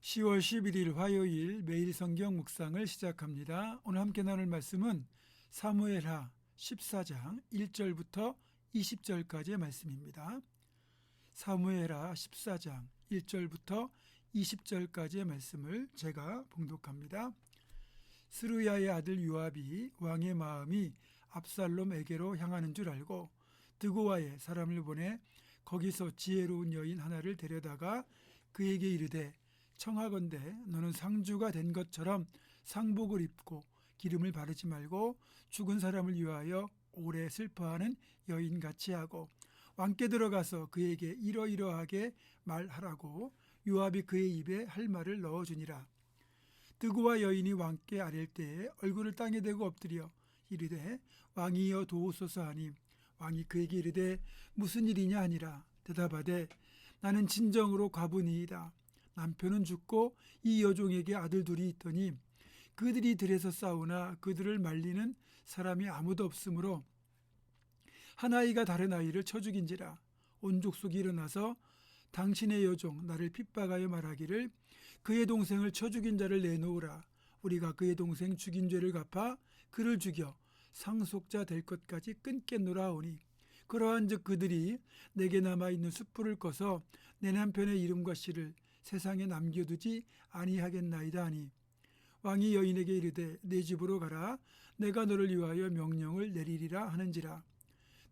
10월 11일 화요일 매일 성경 묵상을 시작합니다. 오늘 함께 나눌 말씀은 사무엘하 14장 1절부터 20절까지의 말씀입니다. 사무엘하 14장 1절부터 20절까지의 말씀을 제가 봉독합니다. 스루야의 아들 요압이 왕의 마음이 압살롬에게로 향하는 줄 알고 드고아에 사람을 보내 거기서 지혜로운 여인 하나를 데려다가 그에게 이르되 청하건대 너는 상주가 된 것처럼 상복을 입고 기름을 바르지 말고 죽은 사람을 위하여 오래 슬퍼하는 여인같이 하고 왕께 들어가서 그에게 이러이러하게 말하라고 요압이 그의 입에 할 말을 넣어주니라. 드고와 여인이 왕께 아랠 때에 얼굴을 땅에 대고 엎드려 이르되 왕이여 도우소서 하니 왕이 그에게 이르되 무슨 일이냐 하니라. 대답하되 나는 진정으로 과부니이다. 남편은 죽고 이 여종에게 아들 둘이 있더니 그들이 들에서 싸우나 그들을 말리는 사람이 아무도 없으므로 한 아이가 다른 아이를 쳐 죽인지라. 온 족속이 일어나서 당신의 여종 나를 핍박하여 말하기를 그의 동생을 쳐 죽인 자를 내놓으라. 우리가 그의 동생 죽인 죄를 갚아 그를 죽여 상속자 될 것까지 끊겠노라 하오니 그러한즉 그들이 내게 남아있는 숯불을 꺼서 내 남편의 이름과 씨를 세상에 남겨두지 아니하겠나이다 하니 왕이 여인에게 이르되 내 집으로 가라. 내가 너를 위하여 명령을 내리리라 하는지라.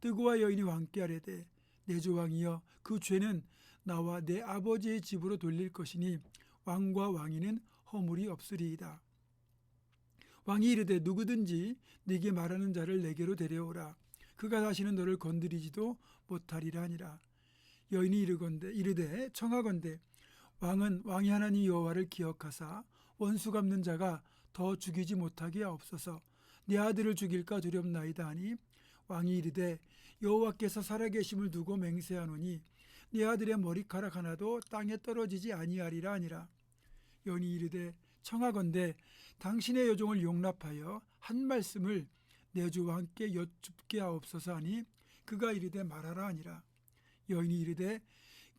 드고와 여인이 왕께 아뢰되 내 주 왕이여 그 죄는 나와 내 아버지의 집으로 돌릴 것이니 왕과 왕위는 허물이 없으리이다. 왕이 이르되 누구든지 네게 말하는 자를 내게로 데려오라. 그가 다시는 너를 건드리지도 못하리라 하니라. 여인이 이르되 청하건대 왕은 왕이 하나님 여호와를 기억하사 원수 갚는 자가 더 죽이지 못하게 하옵소서. 네 아들을 죽일까 두렵나이다 하니 왕이 이르되 여호와께서 살아계심을 두고 맹세하노니 네 아들의 머리카락 하나도 땅에 떨어지지 아니하리라 하니라. 여인이 이르되 청하건대 당신의 여종을 용납하여 한 말씀을 내 주 왕께 여쭙게 하옵소서 하니 그가 이르되 말하라 하니라. 여인이 이르되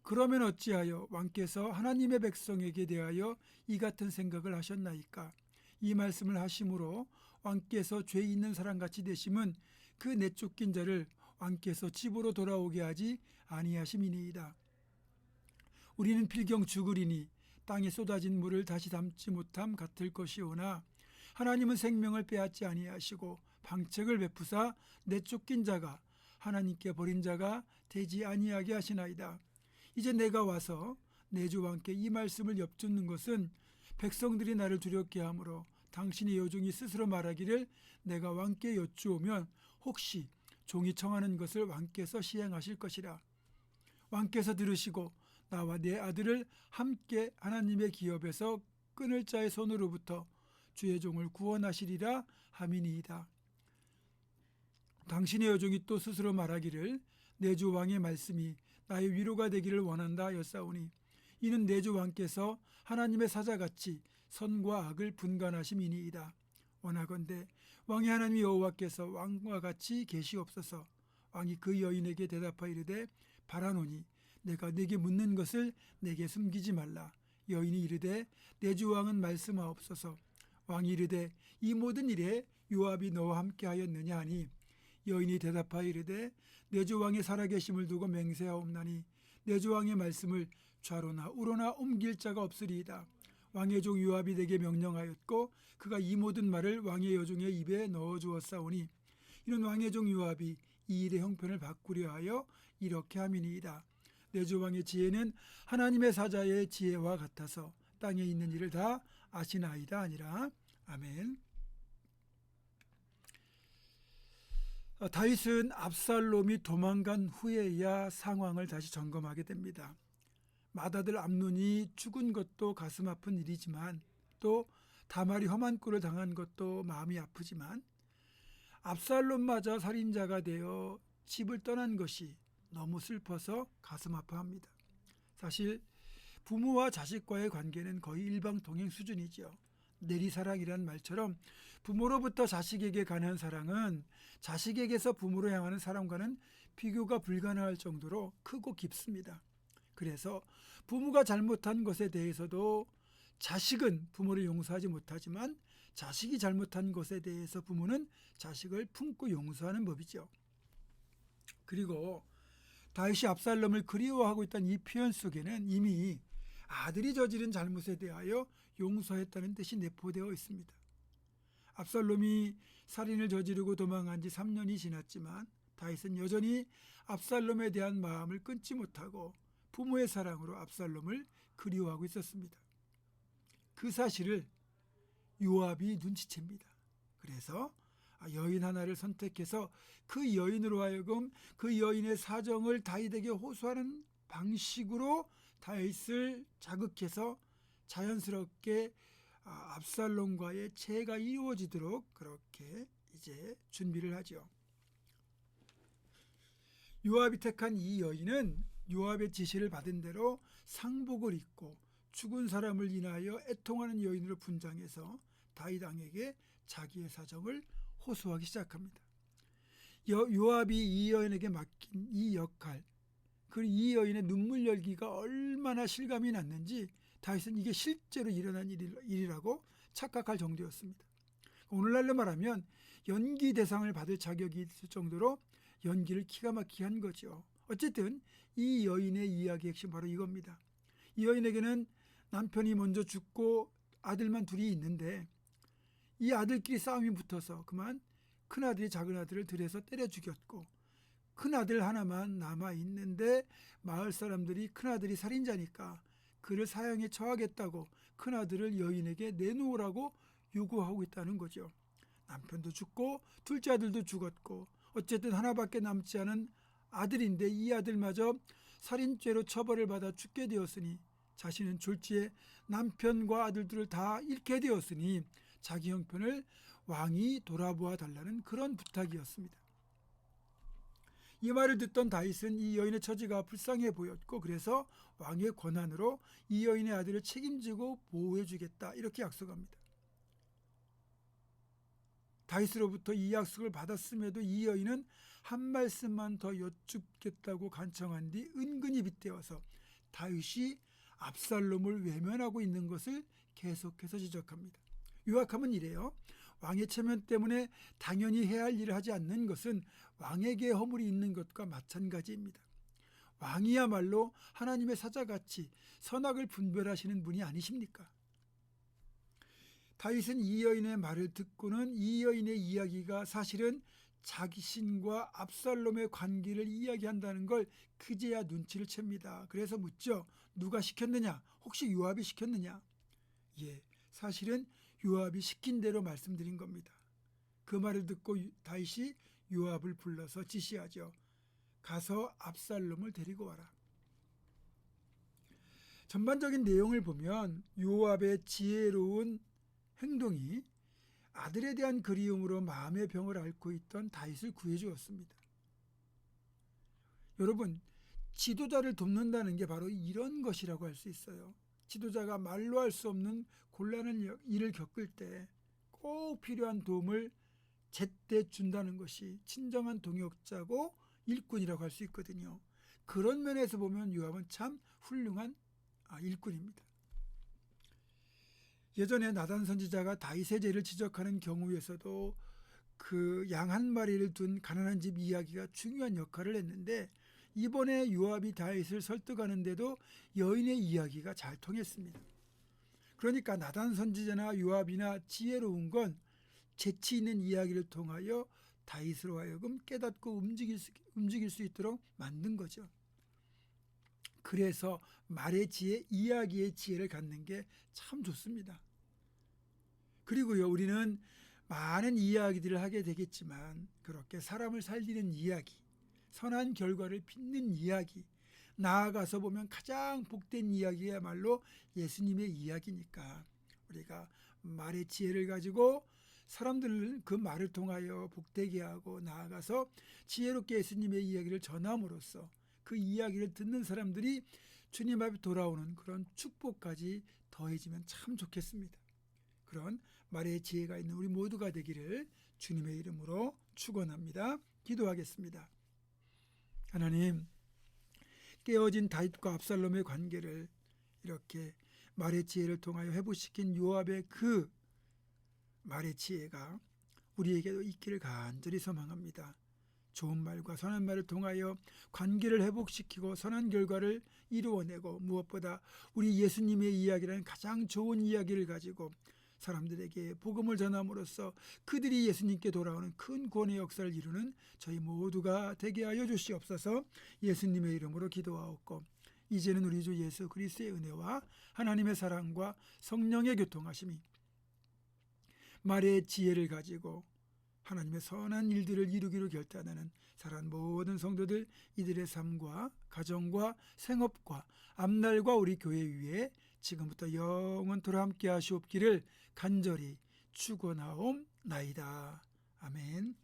그러면 어찌하여 왕께서 하나님의 백성에게 대하여 이 같은 생각을 하셨나이까? 이 말씀을 하심으로 왕께서 죄 있는 사람같이 되심은 그 내쫓긴 자를 왕께서 집으로 돌아오게 하지 아니하심이니이다. 우리는 필경 죽으리니 땅에 쏟아진 물을 다시 담지 못함 같을 것이오나 하나님은 생명을 빼앗지 아니하시고 방책을 베푸사 내쫓긴 자가 하나님께 버린 자가 되지 아니하게 하시나이다. 이제 내가 와서 내 주 왕께 이 말씀을 엽줍는 것은 백성들이 나를 두렵게 하므로 당신의 여종이 스스로 말하기를 내가 왕께 여쭈오면 혹시 종이 청하는 것을 왕께서 시행하실 것이라. 왕께서 들으시고 나와 내 아들을 함께 하나님의 기업에서 끊을 자의 손으로부터 주의 종을 구원하시리라 함이니이다. 당신의 여종이 또 스스로 말하기를 내 주 왕의 말씀이 나의 위로가 되기를 원한다 하였사오니 이는 내 주 왕께서 하나님의 사자같이 선과 악을 분간하심이니이다. 원하건대 왕의 하나님 여호와께서 왕과 같이 계시옵소서. 왕이 그 여인에게 대답하여 이르되 바라노니 내가 네게 묻는 것을 내게 숨기지 말라. 여인이 이르되 내 주 왕은 말씀하옵소서. 왕이 이르되 이 모든 일에 요압이 너와 함께 하였느냐 하니 여인이 대답하여 이르되 내 주 왕의 살아계심을 두고 맹세하옵나니 내 주 왕의 말씀을 좌로나 우로나 옮길 자가 없으리이다. 왕의 종 요압이 내게 명령하였고 그가 이 모든 말을 왕의 여종의 입에 넣어주었사오니 이는 왕의 종 요압이 이 일의 형편을 바꾸려 하여 이렇게 함이니이다. 내 주 왕의 지혜는 하나님의 사자의 지혜와 같아서 땅에 있는 일을 다 아시나이다 아니라. 아멘. 다윗은 압살롬이 도망간 후에야 상황을 다시 점검하게 됩니다. 맏아들 암논이 죽은 것도 가슴 아픈 일이지만 또 다말이 험한 꼴을 당한 것도 마음이 아프지만 압살롬마저 살인자가 되어 집을 떠난 것이 너무 슬퍼서 가슴 아파합니다. 사실 부모와 자식과의 관계는 거의 일방통행 수준이죠. 내리사랑이란 말처럼 부모로부터 자식에게 가는 사랑은 자식에게서 부모로 향하는 사랑과는 비교가 불가능할 정도로 크고 깊습니다. 그래서 부모가 잘못한 것에 대해서도 자식은 부모를 용서하지 못하지만 자식이 잘못한 것에 대해서 부모는 자식을 품고 용서하는 법이죠. 그리고 다윗이 압살롬을 그리워하고 있다는 이 표현 속에는 이미 아들이 저지른 잘못에 대하여 용서했다는 뜻이 내포되어 있습니다. 압살롬이 살인을 저지르고 도망한 지 3년이 지났지만 다윗은 여전히 압살롬에 대한 마음을 끊지 못하고 부모의 사랑으로 압살롬을 그리워하고 있었습니다. 그 사실을 요압이 눈치챕니다. 그래서 여인 하나를 선택해서 그 여인으로 하여금 그 여인의 사정을 다윗에게 호소하는 방식으로 다윗을 자극해서 자연스럽게 압살롬과의 체가 이루어지도록 그렇게 이제 준비를 하죠. 요압이 택한 이 여인은 요압의 지시를 받은 대로 상복을 입고 죽은 사람을 인하여 애통하는 여인으로 분장해서 다윗 왕에게 자기의 사정을 호소하기 시작합니다. 요압이 이 여인에게 맡긴 이 역할, 그리고 이 여인의 눈물 열기가 얼마나 실감이 났는지 다윗은 이게 실제로 일어난 일이라고 착각할 정도였습니다. 오늘날로 말하면 연기 대상을 받을 자격이 있을 정도로 연기를 기가 막히게 한 거죠. 어쨌든 이 여인의 이야기의 핵심 바로 이겁니다. 이 여인에게는 남편이 먼저 죽고 아들만 둘이 있는데 이 아들끼리 싸움이 붙어서 그만 큰아들이 작은아들을 들여서 때려 죽였고 큰아들 하나만 남아있는데 마을 사람들이 큰아들이 살인자니까 그를 사형에 처하겠다고 큰아들을 여인에게 내놓으라고 요구하고 있다는 거죠. 남편도 죽고 둘째 아들도 죽었고 어쨌든 하나밖에 남지 않은 아들인데 이 아들마저 살인죄로 처벌을 받아 죽게 되었으니 자신은 졸지에 남편과 아들들을 다 잃게 되었으니 자기 형편을 왕이 돌아보아 달라는 그런 부탁이었습니다. 이 말을 듣던 다윗은 이 여인의 처지가 불쌍해 보였고 그래서 왕의 권한으로 이 여인의 아들을 책임지고 보호해 주겠다 이렇게 약속합니다. 다윗으로부터 이 약속을 받았음에도 이 여인은 한 말씀만 더 여쭙겠다고 간청한 뒤 은근히 빗대어서 다윗이 압살롬을 외면하고 있는 것을 계속해서 지적합니다. 요약하면 이래요. 왕의 체면 때문에 당연히 해야 할 일을 하지 않는 것은 왕에게 허물이 있는 것과 마찬가지입니다. 왕이야말로 하나님의 사자같이 선악을 분별하시는 분이 아니십니까? 다윗은 이 여인의 말을 듣고는 이 여인의 이야기가 사실은 자신과 압살롬의 관계를 이야기한다는 걸 그제야 눈치를 챕니다. 그래서 묻죠. 누가 시켰느냐? 혹시 요압이 시켰느냐? 예, 사실은 요압이 시킨 대로 말씀드린 겁니다. 그 말을 듣고 다윗이 요압을 불러서 지시하죠. 가서 압살롬을 데리고 와라. 전반적인 내용을 보면 요압의 지혜로운 행동이 아들에 대한 그리움으로 마음의 병을 앓고 있던 다윗을 구해주었습니다. 여러분, 지도자를 돕는다는 게 바로 이런 것이라고 할 수 있어요. 지도자가 말로 할 수 없는 곤란한 일을 겪을 때 꼭 필요한 도움을 제때 준다는 것이 진정한 동역자고 일꾼이라고 할 수 있거든요. 그런 면에서 보면 요압은 참 훌륭한 일꾼입니다. 예전에 나단 선지자가 다윗의 죄를 지적하는 경우에서도 그 양 한 마리를 둔 가난한 집 이야기가 중요한 역할을 했는데 이번에 요압이 다윗을 설득하는데도 여인의 이야기가 잘 통했습니다. 그러니까 나단 선지자나 요압이나 지혜로운 건 재치 있는 이야기를 통하여 다윗으로 하여금 깨닫고 움직일 수 있도록 만든 거죠. 그래서 말의 지혜, 이야기의 지혜를 갖는 게 참 좋습니다. 그리고요, 우리는 많은 이야기들을 하게 되겠지만 그렇게 사람을 살리는 이야기, 선한 결과를 빚는 이야기, 나아가서 보면 가장 복된 이야기야말로 예수님의 이야기니까 우리가 말의 지혜를 가지고 사람들을 그 말을 통하여 복되게 하고 나아가서 지혜롭게 예수님의 이야기를 전함으로써 그 이야기를 듣는 사람들이 주님 앞에 돌아오는 그런 축복까지 더해지면 참 좋겠습니다. 그런 말의 지혜가 있는 우리 모두가 되기를 주님의 이름으로 축원합니다. 기도하겠습니다. 하나님, 깨어진 다윗과 압살롬의 관계를 이렇게 말의 지혜를 통하여 회복시킨 요압의 그 말의 지혜가 우리에게도 있기를 간절히 소망합니다. 좋은 말과 선한 말을 통하여 관계를 회복시키고 선한 결과를 이루어내고 무엇보다 우리 예수님의 이야기라는 가장 좋은 이야기를 가지고 사람들에게 복음을 전함으로써 그들이 예수님께 돌아오는 큰 구원의 역사를 이루는 저희 모두가 되게 하여 주시옵소서. 예수님의 이름으로 기도하옵고 이제는 우리 주 예수 그리스도의 은혜와 하나님의 사랑과 성령의 교통하심이 말의 지혜를 가지고 하나님의 선한 일들을 이루기로 결단하는 사랑하는 모든 성도들, 이들의 삶과 가정과 생업과 앞날과 우리 교회 위에 지금부터 영원토록 함께 하시옵기를 간절히 축원하옵나이다. 아멘.